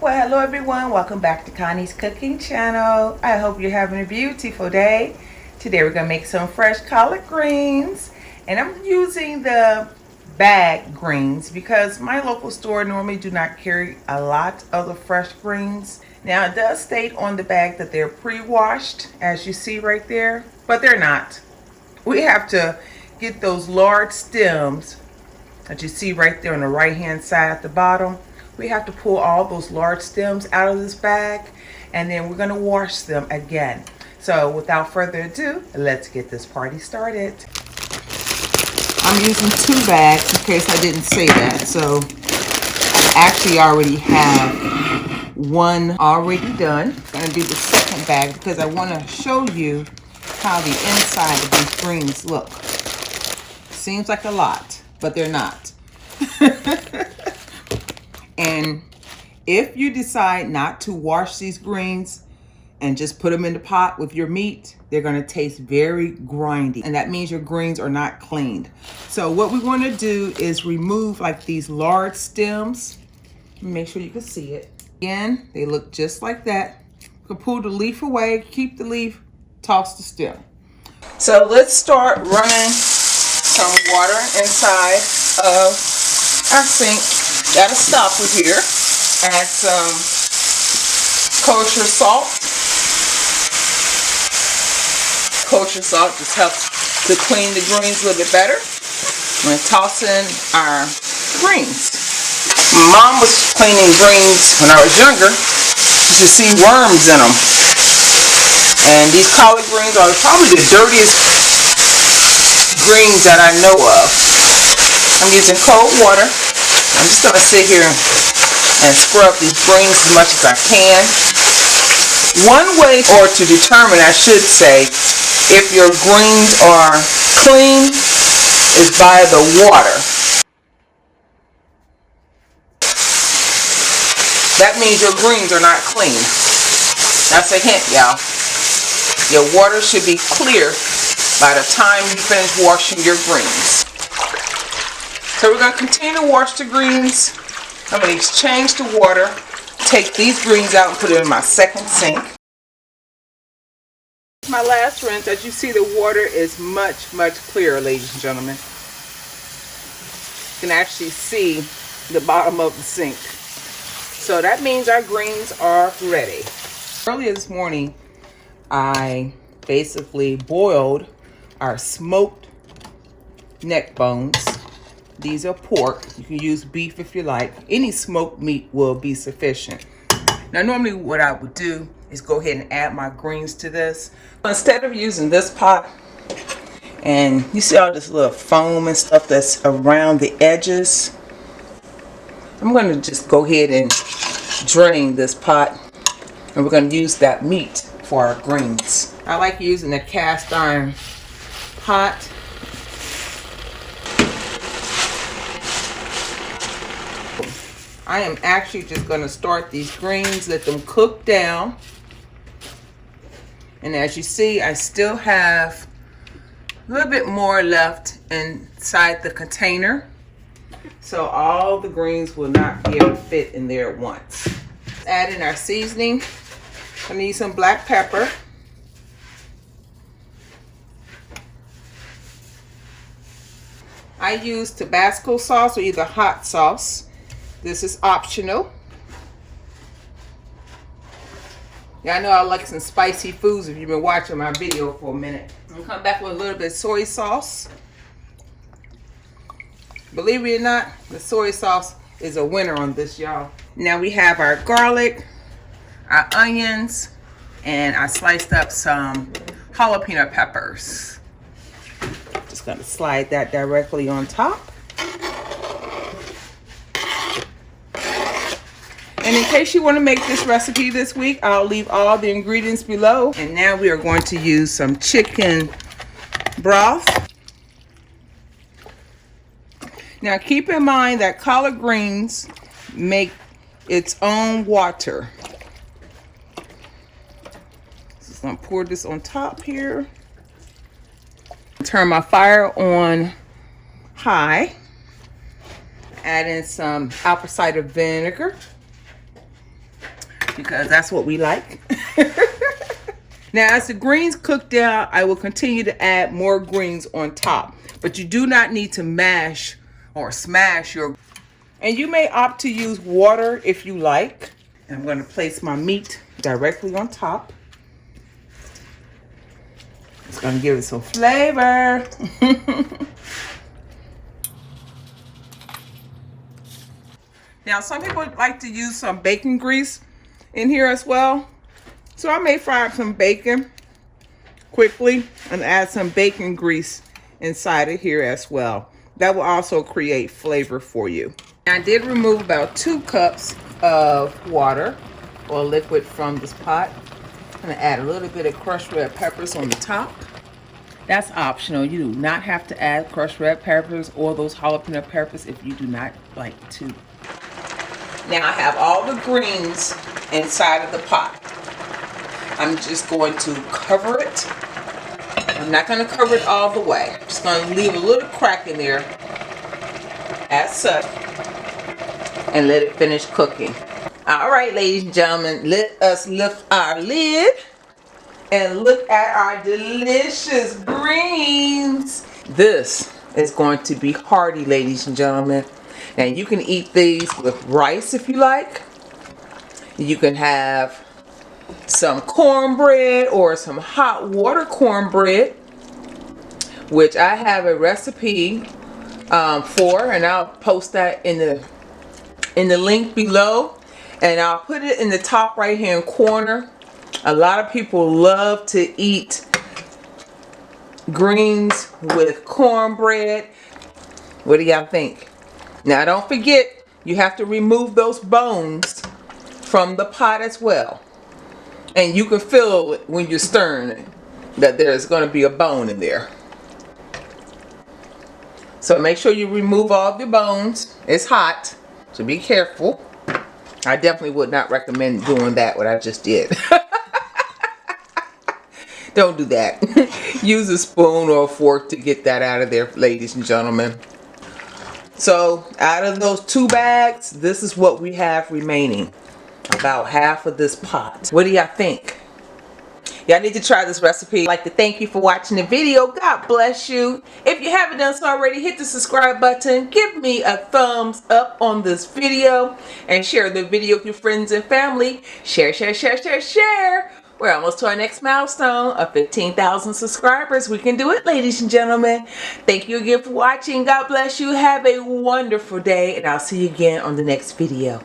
Well, hello everyone. Welcome back to Connie's Cooking Channel. I hope you're having a beautiful day. Today we're going to make some fresh collard greens. And I'm using the bag greens because my local store normally do not carry a lot of the fresh greens. Now it does state on the bag that they're pre-washed, as you see right there, but they're not. We have to get those large stems that you see right there on the right hand side at the bottom. We have to pull all those large stems out of this bag, and then we're going to wash them again. So without further ado, let's get this party started. I'm using 2 bags in case I didn't say that. So I actually already have one already done. I'm going to do the second bag because I want to show you how the inside of these greens look. Seems like a lot, but they're not. And if you decide not to wash these greens and just put them in the pot with your meat, they're going to taste very grindy. And that means your greens are not cleaned. So what we want to do is remove like these large stems. Make sure you can see it. Again, they look just like that. You can pull the leaf away, keep the leaf, toss the stem. So let's start running some water inside of our sink. Gotta stop with here. Add some kosher salt. Kosher salt just helps to clean the greens a little bit better. I'm gonna toss in our greens. My mom was cleaning greens when I was younger. You should see worms in them. And these collard greens are probably the dirtiest greens that I know of. I'm using cold water. I'm just going to sit here and scrub these greens as much as I can. One way, or to determine, I should say, if your greens are clean is by the water. That means your greens are not clean. That's a hint, y'all. Your water should be clear by the time you finish washing your greens. So we're going to continue to wash the greens. I'm going to exchange the water, take these greens out and put them in my second sink. My last rinse, as you see, the water is much, much clearer, ladies and gentlemen. You can actually see the bottom of the sink. So that means our greens are ready. Earlier this morning, I basically boiled our smoked neck bones. These are pork. You can use beef if you like. Any smoked meat will be sufficient. Now, normally what I would do is go ahead and add my greens to this. Instead of using this pot, and you see all this little foam and stuff that's around the edges, I'm going to just go ahead and drain this pot, and we're going to use that meat for our greens. I like using a cast iron pot. I am actually just going to start these greens, let them cook down. And as you see, I still have a little bit more left inside the container. So all the greens will not be able to fit in there at once. Add in our seasoning. I need some black pepper. I use Tabasco sauce or either hot sauce. This is optional. Yeah, I know I like some spicy foods if you've been watching my video for a minute. I'm gonna come back with a little bit of soy sauce. Believe it or not, the soy sauce is a winner on this, y'all. Now we have our garlic, our onions, and I sliced up some jalapeno peppers. Just gonna slide that directly on top. And in case you want to make this recipe this week, I'll leave all the ingredients below. And now we are going to use some chicken broth. Now keep in mind that collard greens make its own water. So I'm going to pour this on top here. Turn my fire on high. Add in some apple cider vinegar. because that's what we like. Now, as the greens cook down, I will continue to add more greens on top. But you do not need to mash or smash your... And you may opt to use water if you like. And I'm going to place my meat directly on top. It's going to give it some flavor. Now, some people like to use some bacon grease in here as well. So I may fry up some bacon quickly and add some bacon grease inside of here as well. That will also create flavor for you. I did remove about 2 cups of water or liquid from this pot. I'm going to add a little bit of crushed red peppers on the top. That's optional. You do not have to add crushed red peppers or those jalapeno peppers if you do not like to. Now I have all the greens inside of the pot. I'm just going to cover it. I'm not going to cover it all the way. I'm just going to leave a little crack in there as such and let it finish cooking. All right, ladies and gentlemen, let us lift our lid and look at our delicious greens. This is going to be hearty, ladies and gentlemen. And you can eat these with rice if you like. You can have some cornbread or some hot water cornbread, which I have a recipe for, and I'll post that in the link below, and I'll put it in the top right hand corner. A lot of people love to eat greens with cornbread. What do y'all think? Now don't forget, you have to remove those bones from the pot as well. And you can feel it when you're stirring that there's going to be a bone in there. So make sure you remove all the bones. It's hot, so be careful. I definitely would not recommend doing that, what I just did. Don't do that. Use a spoon or a fork to get that out of there, ladies and gentlemen. So out of those 2 bags, this is what we have remaining. About half of this pot. What do y'all think? Y'all need to try this recipe. I'd like to thank you for watching the video. God bless you. If you haven't done so already, hit the subscribe button. Give me a thumbs up on this video. And share the video with your friends and family. Share, share, share, share, share. We're almost to our next milestone of 15,000 subscribers. We can do it, ladies and gentlemen. Thank you again for watching. God bless you. Have a wonderful day. And I'll see you again on the next video.